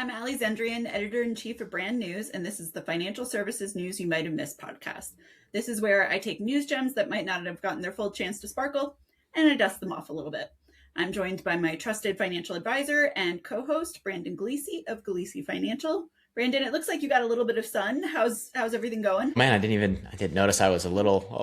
I'm Ali Zendrian, editor-in-chief of Brand News, and this is the Financial Services News You Might Have Missed podcast. This is where I take news gems that might not have gotten their full chance to sparkle, and I dust them off a little bit. I'm joined by my trusted financial advisor and co-host, Brandon Gleesy of Gleesy Financial. Brandon, it looks like you got a little bit of sun. How's everything going? Man, I didn't notice I was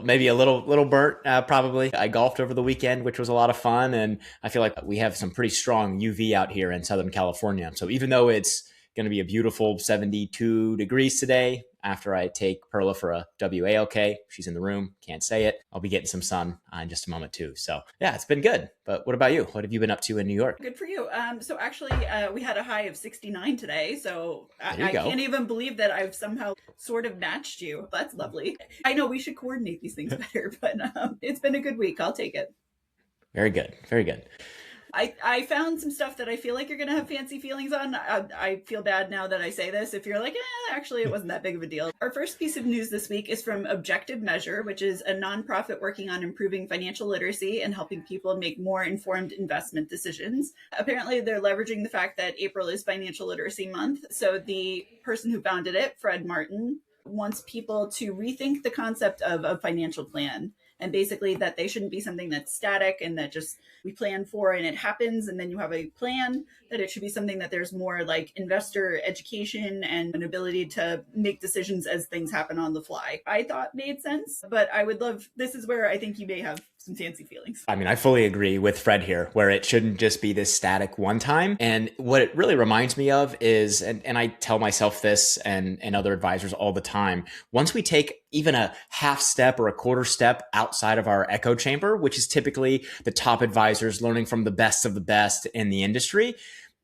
maybe a little burnt, probably. I golfed over the weekend, which was a lot of fun. And I feel like we have some pretty strong UV out here in Southern California. So even though it's going to be a beautiful 72 degrees today, after I take Perla for a WALK, she's in the room, can't say it. I'll be getting some sun in just a moment too. So yeah, it's been good. But what about you? What have you been up to in New York? Good for you. So actually, we had a high of 69 today. So I go. can't even believe that I've somehow sort of matched you. That's lovely. I know we should coordinate these things better, but it's been a good week. I'll take it. Very good. Very good. I found some stuff that I feel like you're going to have fancy feelings on. I feel bad now that I say this. If you're like, actually, it wasn't that big of a deal. Our first piece of news this week is from Objective Measure, which is a nonprofit working on improving financial literacy and helping people make more informed investment decisions. Apparently, they're leveraging the fact that April is Financial Literacy Month. So the person who founded it, Fred Martin, wants people to rethink the concept of a financial plan. And basically that they shouldn't be something that's static and that just we plan for and it happens and then you have a plan, that it should be something that there's more like investor education and an ability to make decisions as things happen on the fly. I thought made sense, but this is where I think you may have some fancy feelings. I mean, I fully agree with Fred here, where it shouldn't just be this static one time. And what it really reminds me of is, and I tell myself this and other advisors all the time, once we take even a half step or a quarter step outside of our echo chamber, which is typically the top advisors learning from the best of the best in the industry,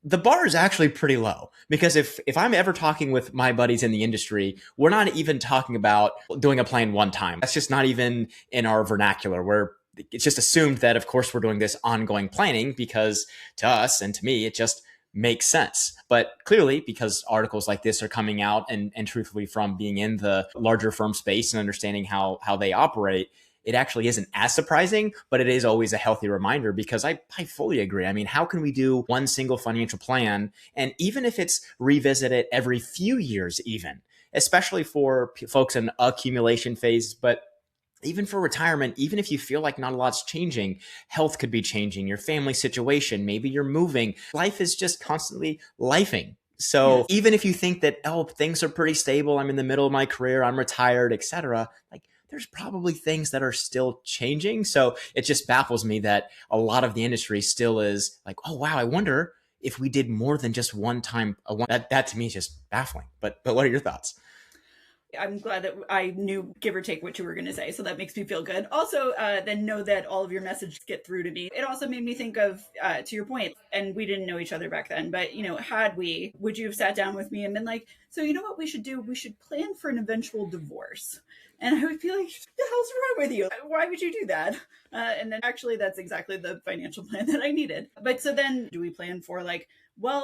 the bar is actually pretty low. Because if I'm ever talking with my buddies in the industry, we're not even talking about doing a plan one time. That's just not even in our vernacular. It's just assumed that, of course, we're doing this ongoing planning because to us and to me, it just makes sense. But clearly, because articles like this are coming out and truthfully from being in the larger firm space and understanding how they operate, it actually isn't as surprising, but it is always a healthy reminder because I fully agree. I mean, how can we do one single financial plan? And even if it's revisit it every few years, even, especially for folks in accumulation phase, but even for retirement, even if you feel like not a lot's changing, health could be changing, your family situation, maybe you're moving. Life is just constantly lifing. So even if you think that, things are pretty stable, I'm in the middle of my career, I'm retired, etc., like there's probably things that are still changing. So it just baffles me that a lot of the industry still is like, oh, wow, I wonder if we did more than just one time. That to me is just baffling. But what are your thoughts? I'm glad that I knew, give or take, what you were going to say. So that makes me feel good. Also, then know that all of your messages get through to me. It also made me think of, to your point, and we didn't know each other back then, but, would you have sat down with me and been like, so you know what we should do? We should plan for an eventual divorce. And I would be like, what the hell's wrong with you? Why would you do that? And then actually, that's exactly the financial plan that I needed. But so then do we plan for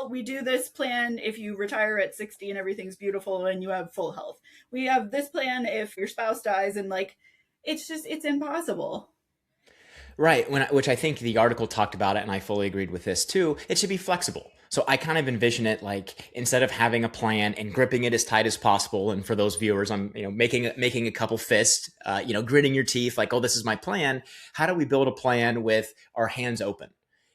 we do this plan if you retire at 60 and everything's beautiful and you have full health. We have this plan if your spouse dies and it's impossible. Right. Which I think the article talked about it, and I fully agreed with this too. It should be flexible. So I kind of envision it like instead of having a plan and gripping it as tight as possible. And for those viewers, I'm making a couple fists, gritting your teeth like, oh, this is my plan. How do we build a plan with our hands open?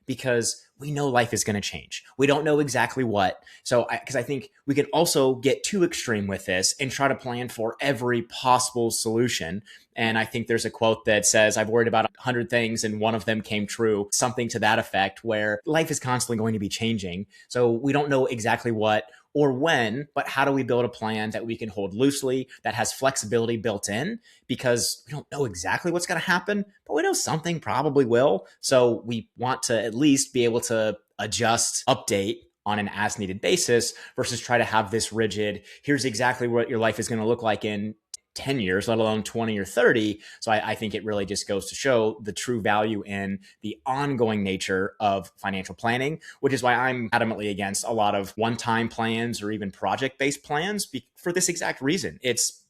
Because we know life is going to change. We don't know exactly what. So because I think we can also get too extreme with this and try to plan for every possible solution. And I think there's a quote that says, I've worried about 100 things and one of them came true, something to that effect, where life is constantly going to be changing. So we don't know exactly what or when, but how do we build a plan that we can hold loosely, that has flexibility built in? Because we don't know exactly what's going to happen, but we know something probably will. So we want to at least be able to adjust, update on an as needed basis versus try to have this rigid, here's exactly what your life is going to look like in 10 years, let alone 20 or 30. So I think it really just goes to show the true value in the ongoing nature of financial planning, which is why I'm adamantly against a lot of one-time plans or even project-based plans for this exact reason. It's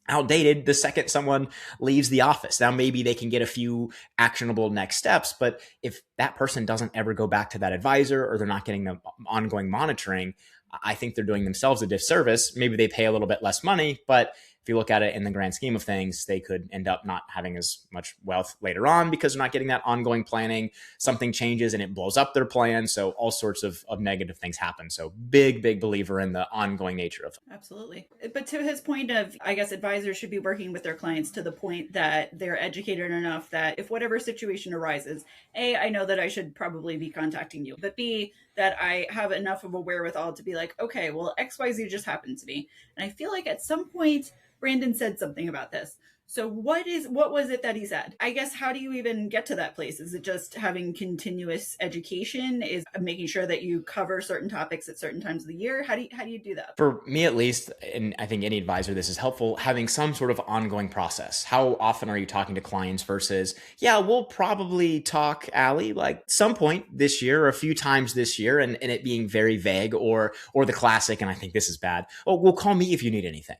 outdated the second someone leaves the office. Now, maybe they can get a few actionable next steps, but if that person doesn't ever go back to that advisor or they're not getting the ongoing monitoring, I think they're doing themselves a disservice. Maybe they pay a little bit less money, but if you look at it in the grand scheme of things, they could end up not having as much wealth later on because they're not getting that ongoing planning. Something changes and it blows up their plan. So all sorts of negative things happen. So big believer in the ongoing nature of. Absolutely. But to his point of, I guess advisors should be working with their clients to the point that they're educated enough that if whatever situation arises, A, I know that I should probably be contacting you, but B, that I have enough of a wherewithal to be like, okay, well, XYZ just happened to me. And I feel like at some point, Brandon said something about this. So what was it that he said? I guess, how do you even get to that place? Is it just having continuous education? Is making sure that you cover certain topics at certain times of the year? How do you do that? For me, at least, and I think any advisor, this is helpful, having some sort of ongoing process. How often are you talking to clients versus, yeah, we'll probably talk, Allie, like some point this year or a few times this year, and it being very vague, or the classic, and I think this is bad, oh, well, call me if you need anything.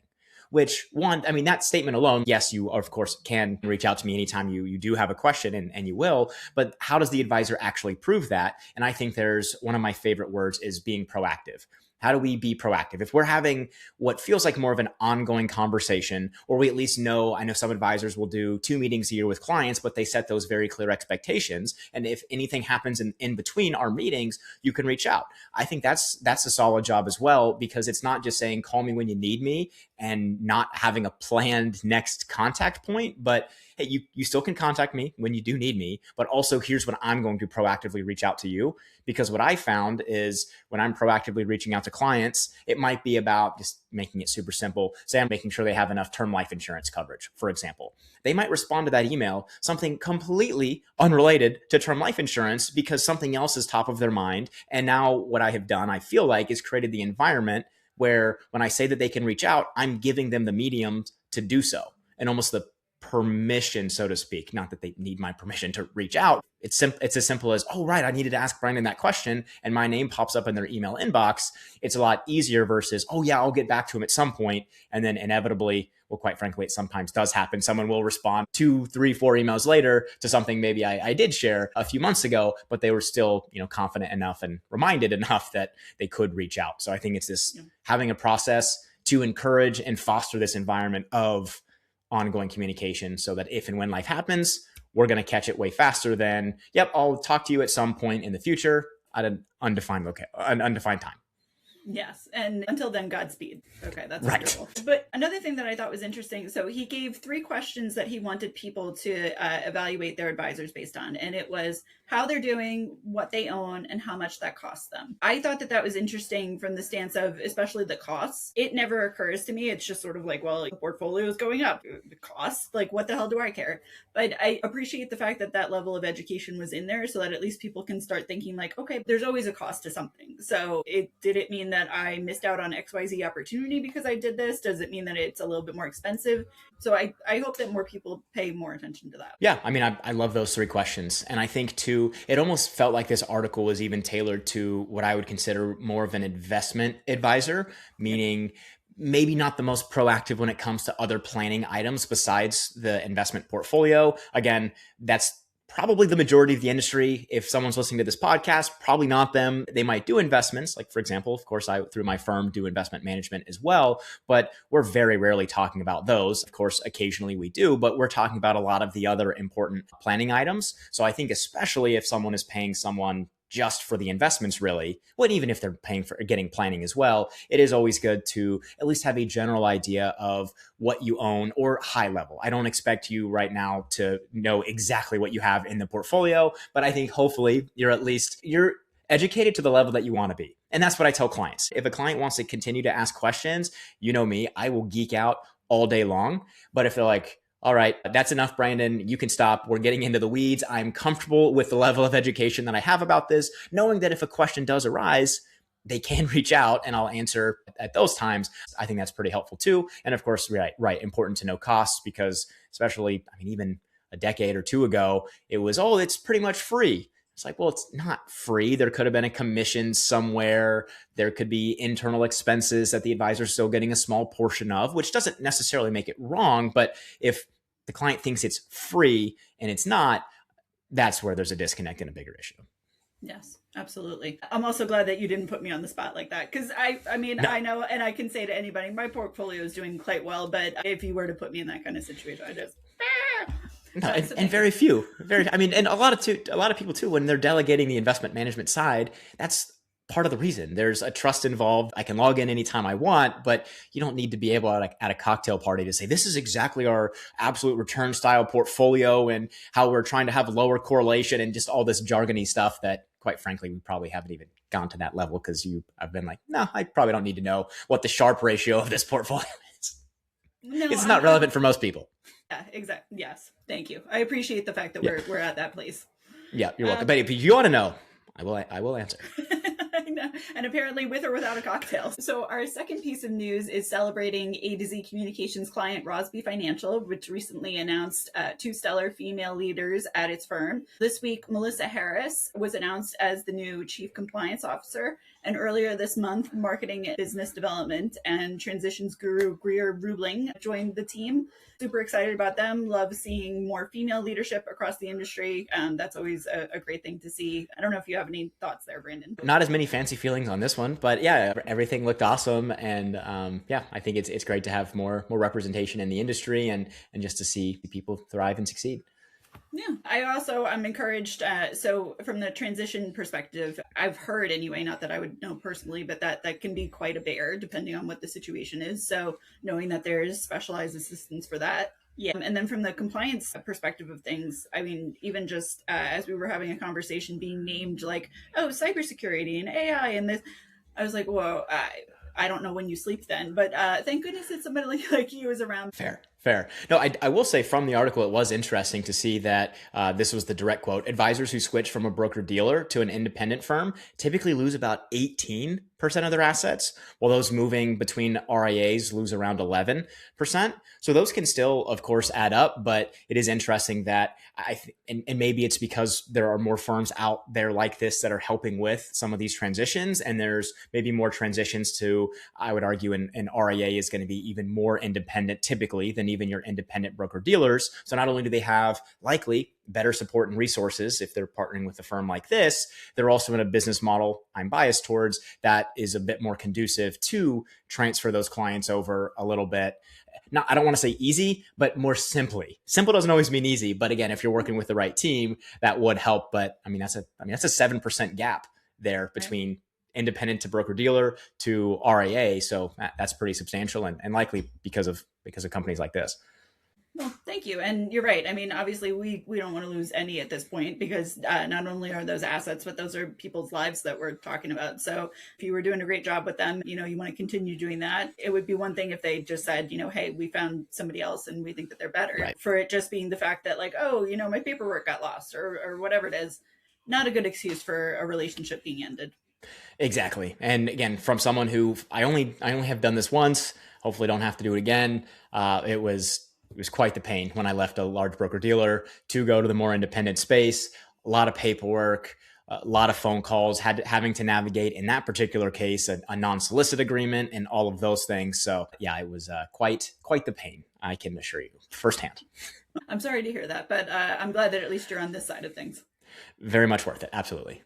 Which, one, I mean, that statement alone, yes, you of course can reach out to me anytime you do have a question, and you will, but how does the advisor actually prove that? And I think there's one of my favorite words is being proactive. How do we be proactive? If we're having what feels like more of an ongoing conversation, or we at least know, I know some advisors will do 2 meetings a year with clients, but they set those very clear expectations. And if anything happens in between our meetings, you can reach out. I think that's a solid job as well, because it's not just saying, call me when you need me and not having a planned next contact point, but hey, you still can contact me when you do need me, but also here's when I'm going to proactively reach out to you. Because what I found is when I'm proactively reaching out to clients, it might be about just making it super simple. Say I'm making sure they have enough term life insurance coverage, for example. They might respond to that email, something completely unrelated to term life insurance, because something else is top of their mind. And now what I have done, I feel like, is created the environment where when I say that they can reach out, I'm giving them the medium to do so, and almost the permission, so to speak. Not that they need my permission to reach out. It's as simple as, oh, right, I needed to ask Brandon that question, and my name pops up in their email inbox. It's a lot easier versus, oh, yeah, I'll get back to him at some point. And then inevitably, well, quite frankly, it sometimes does happen. Someone will respond 2, 3, 4 emails later to something maybe I did share a few months ago, but they were still, confident enough and reminded enough that they could reach out. So I think it's this having a process to encourage and foster this environment of ongoing communication, so that if and when life happens, we're going to catch it way faster than, yep, I'll talk to you at some point in the future at an undefined time. Yes. And until then, Godspeed. Okay, that's right. wonderful. But another thing that I thought was interesting, so he gave 3 questions that he wanted people to evaluate their advisors based on. And it was how they're doing, what they own, and how much that costs them. I thought that was interesting from the stance of, especially the costs. It never occurs to me. It's just sort of like, well, the portfolio is going up. The costs, like, what the hell do I care? But I appreciate the fact that that level of education was in there, so that at least people can start thinking like, okay, there's always a cost to something. So did it mean that I missed out on XYZ opportunity because I did this? Does it mean that it's a little bit more expensive? So I hope that more people pay more attention to that. Yeah, I mean, I love those 3 questions. And I think too, it almost felt like this article was even tailored to what I would consider more of an investment advisor, meaning maybe not the most proactive when it comes to other planning items besides the investment portfolio. Again, that's probably the majority of the industry. If someone's listening to this podcast, probably not them. They might do investments. Like, for example, of course, I, through my firm, do investment management as well, but we're very rarely talking about those. Of course, occasionally we do, but we're talking about a lot of the other important planning items. So I think especially if someone is paying someone just for the investments, really, well, even if they're paying for getting planning as well, it is always good to at least have a general idea of what you own, or high level. I don't expect you right now to know exactly what you have in the portfolio, but I think hopefully you're educated to the level that you want to be. And that's what I tell clients. If a client wants to continue to ask questions, you know me, I will geek out all day long. But if they're like, all right, that's enough, Brandon, you can stop. We're getting into the weeds. I'm comfortable with the level of education that I have about this, knowing that if a question does arise, they can reach out and I'll answer at those times. I think that's pretty helpful too. And of course, right, important to know costs, because especially, I mean, even a decade or 2 ago, it was, oh, it's pretty much free. It's like, well, it's not free. There could have been a commission somewhere. There could be internal expenses that the advisor is still getting a small portion of, which doesn't necessarily make it wrong. But if the client thinks it's free and it's not, that's where there's a disconnect and a bigger issue. Yes, absolutely. I'm also glad that you didn't put me on the spot like that because I mean, No, I know, and I can say to anybody, my portfolio is doing quite well. But if you were to put me in that kind of situation, I just. no, So and thank you. very few, I mean, and a lot of people too, when they're delegating the investment management side, that's part of the reason. There's a trust involved. I can log in anytime I want, but you don't need to be able at a cocktail party to say, this is exactly our absolute return style portfolio and how we're trying to have lower correlation and just all this jargony stuff that, quite frankly, we probably haven't even gone to that level because I've been like, no, I probably don't need to know what the Sharpe ratio of this portfolio is. No, It's not relevant for most people. yeah, exactly. Yes, thank you. I appreciate the fact that Yeah. we're at that place. Yeah, you're welcome. Um, But if you want to know, I will answer. and apparently with or without a cocktail. So our second piece of news is celebrating AtoZ Communications client Rossby Financial, which recently announced two stellar female leaders at its firm. This week, Marissa Harris was announced as the new Chief Compliance Officer, and earlier this month, Marketing and Business Development and Transitions Guru Grier Rubeling joined the team. Super excited about them. Love seeing more female leadership across the industry. That's always a great thing to see. I don't know if you have any thoughts there, Brandon. Not as many fancy feelings on this one, but yeah, everything looked awesome, and yeah, I think it's great to have more representation in the industry and just to see people thrive and succeed. Yeah, I'm encouraged. So from the transition perspective, I've heard anyway, not that I would know personally, but that can be quite a bear depending on what the situation is. So knowing that there's specialized assistance for that. Yeah. And then from the compliance perspective of things, I mean, even just as we were having a conversation being named like, oh, cybersecurity and AI and this, I was like, whoa, I don't know when you sleep then, but thank goodness that somebody like you is around. Fair. No, I will say from the article, it was interesting to see that this was the direct quote. Advisors who switch from a broker dealer to an independent firm typically lose about 18% of their assets, while those moving between RIAs lose around 11%. So those can still, of course, add up, but it is interesting that and maybe it's because there are more firms out there like this that are helping with some of these transitions, and there's maybe more transitions to, I would argue, an RIA is going to be even more independent typically than even your independent broker dealers. So not only do they have likely better support and resources if they're partnering with a firm like this, they're also in a business model I'm biased towards that is a bit more conducive to transfer those clients over a little bit. Not, I don't want to say easy, but more simply. Simple doesn't always mean easy, but again, if you're working with the right team, that would help. But I mean, that's a 7% gap there between independent to broker dealer to RIA. So that's pretty substantial and likely because of companies like this. Well, thank you. And you're right. I mean, obviously, we don't want to lose any at this point because not only are those assets, but those are people's lives that we're talking about. So if you were doing a great job with them, you want to continue doing that. It would be one thing if they just said, hey, we found somebody else and we think that they're better. Right. For it just being the fact that like, oh, my paperwork got lost or whatever it is, not a good excuse for a relationship being ended. Exactly. And again, from someone who I only have done this once, hopefully don't have to do it again. It was quite the pain when I left a large broker dealer to go to the more independent space. A lot of paperwork, a lot of phone calls, having to navigate in that particular case a non-solicit agreement and all of those things. So yeah, it was quite the pain. I can assure you firsthand. I'm sorry to hear that, but I'm glad that at least you're on this side of things. Very much worth it. Absolutely.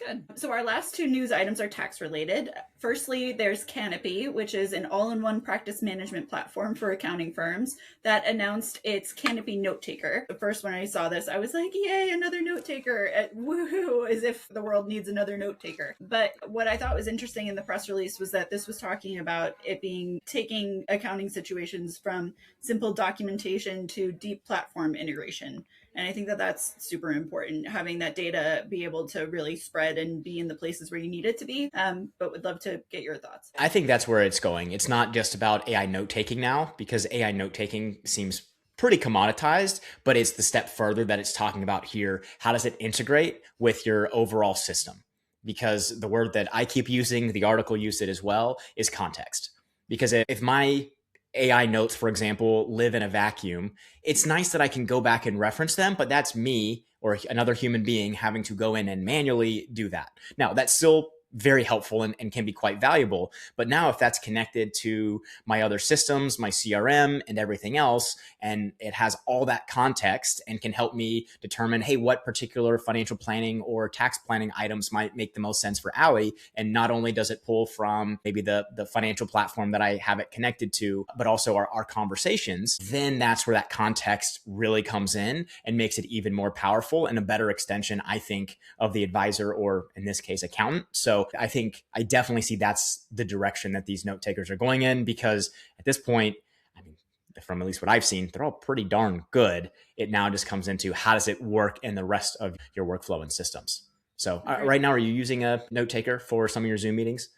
Good. So our last two news items are tax related. Firstly, there's Canopy, which is an all-in-one practice management platform for accounting firms that announced its Canopy Notetaker. The first when I saw this, I was like, yay, another Notetaker. Woohoo, as if the world needs another Notetaker. But what I thought was interesting in the press release was that this was talking about it being taking accounting situations from simple documentation to deep platform integration. And I think that that's super important, having that data be able to really spread and be in the places where you need it to be. But would love to get your thoughts. I think that's where it's going. It's not just about AI note taking now, because AI note taking seems pretty commoditized, but it's the step further that it's talking about here. How does it integrate with your overall system? Because the word that I keep using, the article used it as well, is context. Because if my AI notes, for example, live in a vacuum, it's nice that I can go back and reference them, but that's me or another human being having to go in and manually do that. Now, that still very helpful and can be quite valuable. But now if that's connected to my other systems, my CRM and everything else, and it has all that context and can help me determine, hey, what particular financial planning or tax planning items might make the most sense for Allie. And not only does it pull from maybe the financial platform that I have it connected to, but also our conversations, then that's where that context really comes in and makes it even more powerful and a better extension, I think, of the advisor, or in this case, accountant. So I think I definitely see that's the direction that these note takers are going in, because at this point, I mean, from at least what I've seen, they're all pretty darn good. It now just comes into how does it work in the rest of your workflow and systems. So right now, are you using a note taker for some of your Zoom meetings?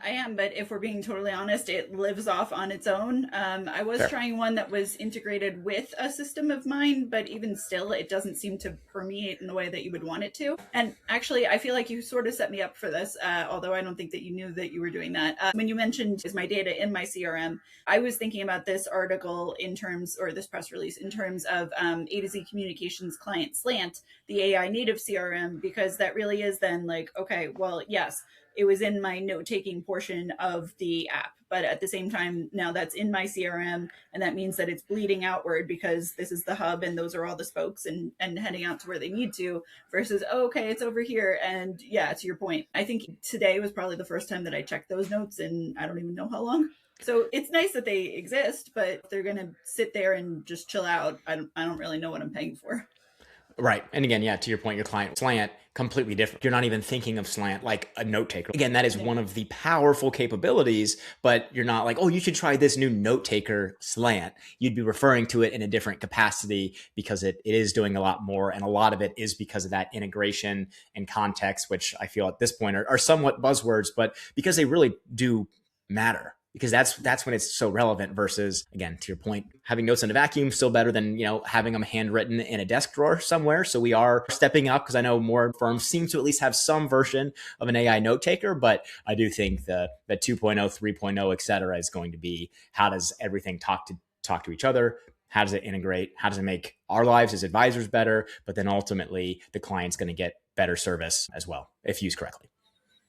I am, but if we're being totally honest, it lives off on its own. I was Fair. trying one that was integrated with a system of mine, but even still, it doesn't seem to permeate in the way that you would want it to. And actually, I feel like you sort of set me up for this, although I don't think that you knew that you were doing that. When you mentioned is my data in my CRM, I was thinking about this article in terms, or this press release in terms of AtoZ Communications Client Slant, the AI native CRM, because that really is then like, okay, well, yes, it was in my note-taking portion of the app. But at the same time, now that's in my CRM, and that means that it's bleeding outward because this is the hub and those are all the spokes and heading out to where they need to, versus, oh, okay, it's over here. And yeah, to your point, I think today was probably the first time that I checked those notes in I don't even know how long. So it's nice that they exist, but if they're going to sit there and just chill out, I don't really know what I'm paying for. Right. And again, yeah, to your point, your client slant, completely different. You're not even thinking of slant like a note taker. Again, that is one of the powerful capabilities, but you're not like, oh, you should try this new note taker slant. You'd be referring to it in a different capacity because it is doing a lot more. And a lot of it is because of that integration and context, which I feel at this point are somewhat buzzwords, but because they really do matter. Because that's when it's so relevant versus, again, to your point, having notes in a vacuum still better than, having them handwritten in a desk drawer somewhere. So we are stepping up because I know more firms seem to at least have some version of an AI note taker, but I do think the 2.0, 3.0, et cetera, is going to be how does everything talk to each other? How does it integrate? How does it make our lives as advisors better? But then ultimately the client's going to get better service as well if used correctly.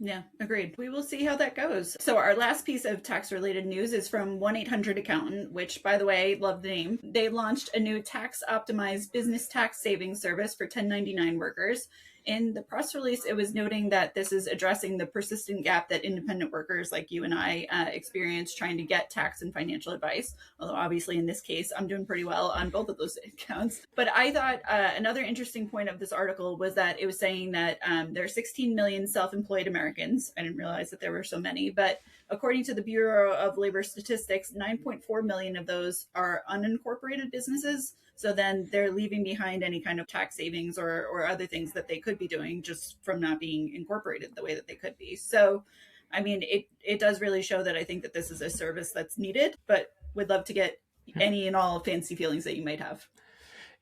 Yeah, agreed. We will see how that goes. So our last piece of tax-related news is from 1-800-ACCOUNTANT, which, by the way, love the name. They launched a new tax-optimized business tax savings service for 1099 workers. In the press release, it was noting that this is addressing the persistent gap that independent workers like you and I experience trying to get tax and financial advice. Although obviously in this case, I'm doing pretty well on both of those accounts. But I thought another interesting point of this article was that it was saying that there are 16 million self-employed Americans. I didn't realize that there were so many, but according to the Bureau of Labor Statistics, 9.4 million of those are unincorporated businesses. So then they're leaving behind any kind of tax savings or other things that they could be doing just from not being incorporated the way that they could be. So, I mean, it does really show that I think that this is a service that's needed, but would love to get any and all fancy feelings that you might have.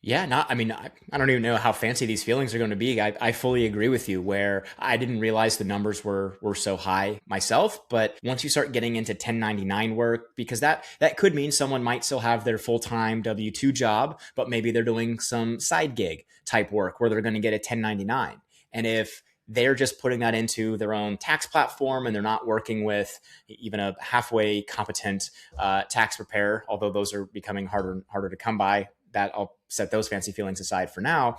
Yeah, I don't even know how fancy these feelings are going to be. I fully agree with you where I didn't realize the numbers were so high myself. But once you start getting into 1099 work, because that could mean someone might still have their full-time W-2 job, but maybe they're doing some side gig type work where they're going to get a 1099. And if they're just putting that into their own tax platform and they're not working with even a halfway competent tax preparer, although those are becoming harder and harder to come by, that I'll set those fancy feelings aside for now,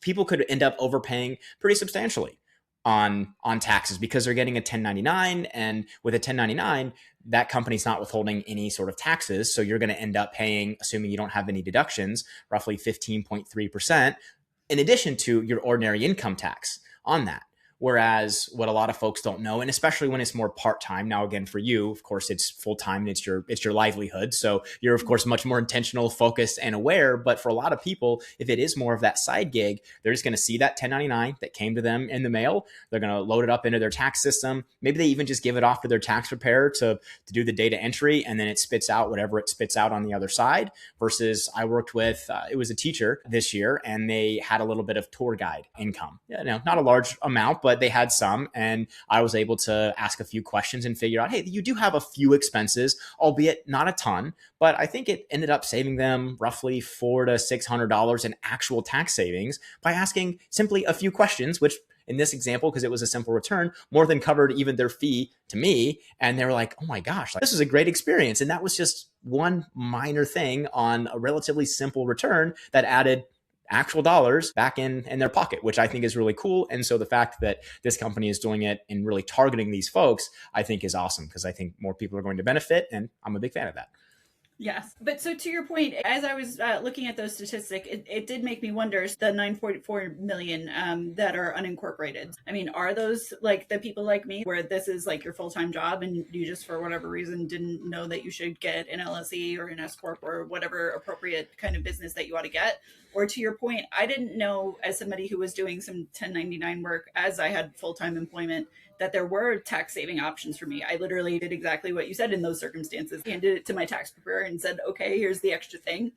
people could end up overpaying pretty substantially on taxes because they're getting a 1099. And with a 1099, that company's not withholding any sort of taxes. So you're going to end up paying, assuming you don't have any deductions, roughly 15.3%, in addition to your ordinary income tax on that. Whereas what a lot of folks don't know, and especially when it's more part-time, now again for you, of course, it's full-time and it's your livelihood. So you're of course much more intentional, focused, and aware. But for a lot of people, if it is more of that side gig, they're just going to see that 1099 that came to them in the mail. They're going to load it up into their tax system. Maybe they even just give it off to their tax preparer to do the data entry, and then it spits out whatever it spits out on the other side. Versus I worked with, it was a teacher this year, and they had a little bit of tour guide income. Not a large amount, but they had some, and I was able to ask a few questions and figure out, hey, you do have a few expenses, albeit not a ton, but I think it ended up saving them roughly $400 to $600 in actual tax savings by asking simply a few questions, which in this example, because it was a simple return, more than covered even their fee to me. And they were like, oh my gosh, like, this was a great experience. And that was just one minor thing on a relatively simple return that added actual dollars back in their pocket, which I think is really cool. And so the fact that this company is doing it and really targeting these folks, I think is awesome, because I think more people are going to benefit, and I'm a big fan of that. Yes. But so to your point, as I was looking at those statistics, it did make me wonder the 9.4 million that are unincorporated. I mean, are those like the people like me where this is like your full-time job and you just for whatever reason didn't know that you should get an LLC or an S Corp or whatever appropriate kind of business that you ought to get? Or to your point, I didn't know, as somebody who was doing some 1099 work as I had full-time employment, that there were tax saving options for me. I literally did exactly what you said in those circumstances. Handed it to my tax preparer and said, okay, here's the extra thing.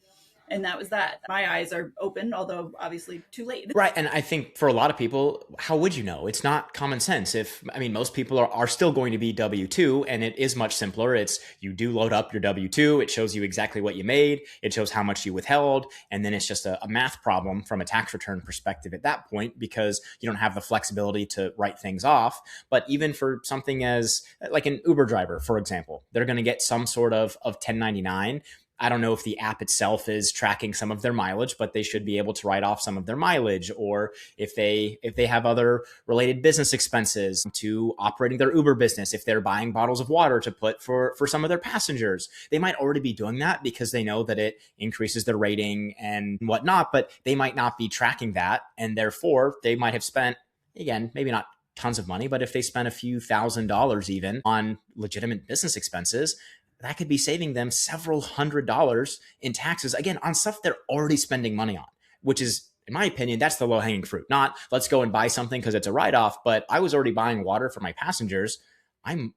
And that was that. My eyes are open, although obviously too late. Right. And I think for a lot of people, how would you know? It's not common sense. Most people are still going to be W-2, and it is much simpler. It's you do load up your W-2. It shows you exactly what you made. It shows how much you withheld. And then it's just a math problem from a tax return perspective at that point, because you don't have the flexibility to write things off. But even for something as like an Uber driver, for example, they're going to get some sort of 1099. I don't know if the app itself is tracking some of their mileage, but they should be able to write off some of their mileage. Or if they have other related business expenses to operating their Uber business, if they're buying bottles of water to put for some of their passengers, they might already be doing that because they know that it increases their rating and whatnot, but they might not be tracking that. And therefore they might have spent, again, maybe not tons of money, but if they spent a few $1,000s even on legitimate business expenses, that could be saving them several $100s in taxes, again, on stuff they're already spending money on, which is, in my opinion, that's the low-hanging fruit. Not let's go and buy something because it's a write-off, but I was already buying water for my passengers. I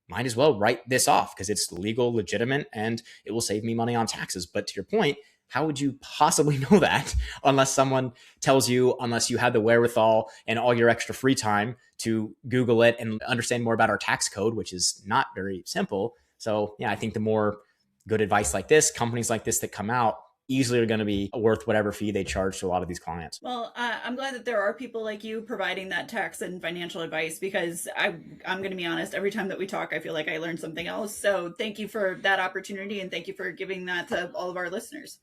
might as well write this off because it's legal, legitimate, and it will save me money on taxes. But to your point, how would you possibly know that unless someone tells you, unless you had the wherewithal and all your extra free time to Google it and understand more about our tax code, which is not very simple. So yeah, I think the more good advice like this, companies like this that come out, easily are going to be worth whatever fee they charge to a lot of these clients. Well, I'm glad that there are people like you providing that tax and financial advice, because I'm going to be honest, every time that we talk, I feel like I learned something else. So thank you for that opportunity, and thank you for giving that to all of our listeners.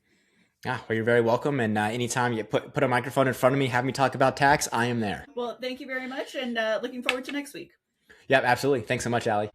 Yeah, well, you're very welcome. And anytime you put a microphone in front of me, have me talk about tax, I am there. Well, thank you very much, and looking forward to next week. Yep, absolutely. Thanks so much, Allie.